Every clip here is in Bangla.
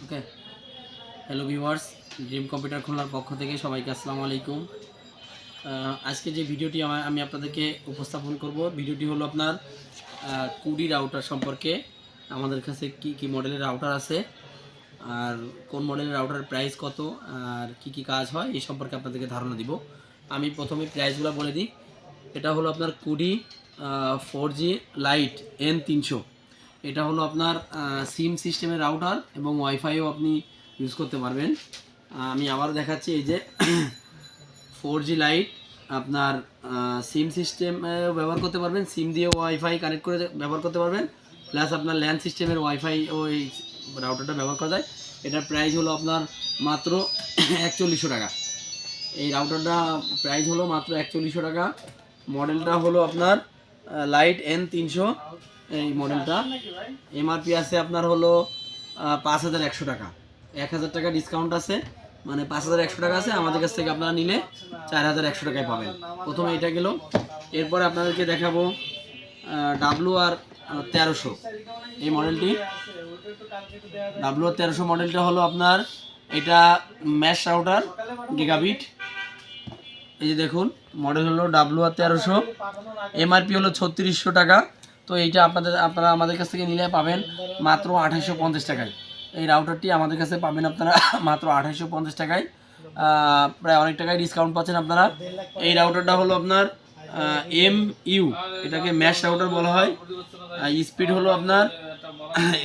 ওকে। হ্যালো ভিউয়ার্স, ড্রিম কম্পিউটার খুলনার পক্ষ থেকে সবাইকে আসসালামু আলাইকুম। আজকে যে ভিডিওটি আমি আপনাদেরকে উপস্থাপন করব, ভিডিওটি হলো আপনার কুডি রাউটার সম্পর্কে। আমাদের কাছে কি মডেলের রাউটার আছে, আর কোন মডেলের রাউটারের প্রাইস কত, আর কি কাজ হয় এই সম্পর্কে আপনাদেরকে ধারণা দিব। আমি প্রথমে প্রাইসগুলো বলে দিই। এটা হলো আপনার কুডি 4G লাইট N300। এটা হলো আপনার সিম সিস্টেমের রাউটার এবং ওয়াইফাইও আপনি ইউজ করতে পারবেন। আমি আবারও দেখাচ্ছি, এই যে 4G লাইট আপনার সিম সিস্টেম ব্যবহার করতে পারবেন, সিম দিয়ে ওয়াইফাই কানেক্ট করে ব্যবহার করতে পারবেন, প্লাস আপনার ল্যান্ড সিস্টেমের ওয়াইফাই ওই রাউটারটা ব্যবহার করা যায়। এটার প্রাইস হলো আপনার মাত্র 4100 টাকা। এই রাউটারটা প্রাইস হলো মাত্র 4100 টাকা। মডেলটা হলো আপনার লাইট N300। এই মডেলটা এমআরপি আছে আপনার হলো 5100 টাকা। 1000 টাকা ডিসকাউন্ট আছে, মানে 5100 টাকা আছে। আমাদের কাছ থেকে আপনারা নিলে 4100 টাকায় পাবেন। প্রথমে এটা গেল। এরপরে আপনাদেরকে দেখাবো WR 1300। এই মডেলটি WR 1300 মডেলটা হলো আপনার, এটা ম্যাশ রাউটার গিগাবিট। এই যে দেখুন, মডেল হলো WR 1300, এমআরপি হলো 3600 টাকা। তো এইটা আপনারা আমাদের কাছ থেকে নিলে পাবেন মাত্র 2850 টাকায়। এই রাউটারটি আমাদের কাছে পাবেন আপনারা মাত্র 2850 টাকায়। প্রায় অনেক টাকায় ডিসকাউন্ট পাচ্ছেন আপনারা। এই রাউটারটা হলো আপনার MU, এটাকে ম্যাশ রাউটার বলা হয়। স্পিড হলো আপনার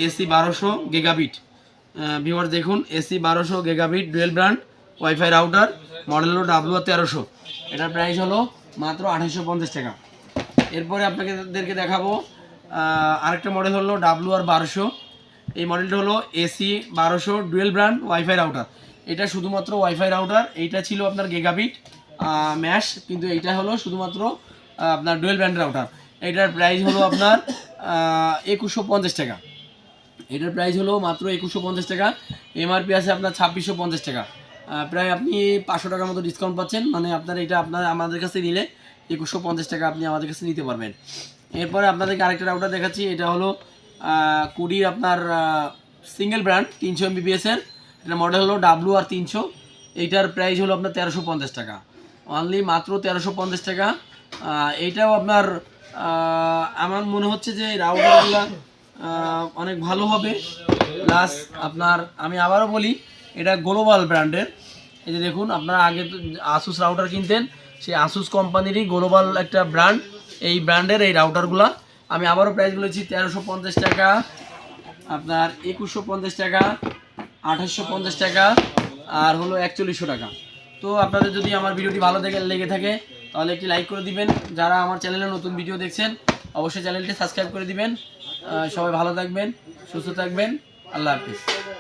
AC 1200 গিগাবিট। ভিউয়ার দেখুন, AC 1200 gigabit dual brand wifi router, model হলো WR 1300। এটার প্রাইস হলো মাত্র 2850 টাকা। এরপরে আপনাদেরকে দেখাবো আরেকটা মডেল হলো WR 1200। এই মডেলটা হলো AC 1200 dual brand wifi router. এটা শুধুমাত্র ওয়াইফাই রাউটার। এইটা ছিল আপনার গিগাবিট ম্যাশ, কিন্তু এইটা হলো শুধুমাত্র আপনার ডুয়েল ব্র্যান্ড রাউটার। এটার প্রাইস হলো আপনার 2150 টাকা। এটার প্রাইস হলো মাত্র 2150 টাকা। এমআরপি আছে আপনার 2650 টাকা। প্রায় আপনি 500 টাকার মতো ডিসকাউন্ট পাচ্ছেন, মানে আপনার এটা আমাদের কাছে নিলে 2150 টাকা আপনি আমাদের কাছে নিতে পারবেন। এরপরে আপনাদেরকে আরেকটা রাউটার দেখাচ্ছি। এটা হলো কুডির আপনার সিঙ্গেল ব্র্যান্ড 300 MBPS এর। এটা মডেল হলো WR 300। এইটার প্রাইস হলো আপনার 1350 টাকা, অনলি মাত্র 1350 টাকা। এইটাও আপনার আমার মনে হচ্ছে যে রাউটারগুলো অনেক ভালো হবে। প্লাস আপনার আমি আবারও বলি, এটা গ্লোবাল ব্র্যান্ডের। এই যে দেখুন, আপনারা আগে তো আসুস রাউটার কিনতেন, সেই আসুস কোম্পানিরই গ্লোবাল একটা ব্র্যান্ড, এই ব্র্যান্ডের এই রাউটারগুলো। আমি আবারও প্রাইস বলেছি 1350 টাকা, আপনার 2150 টাকা, 2850 টাকা, আর হলো 4100 টাকা। তো আপনাদের যদি আমার ভিডিওটি ভালো লেগে থাকে তাহলে একটি লাইক করে দিবেন। যারা আমার চ্যানেলে নতুন ভিডিও দেখছেন অবশ্যই চ্যানেলটি সাবস্ক্রাইব করে দিবেন। সবাই ভালো থাকবেন, সুস্থ থাকবেন। আল্লাহ হাফিজ।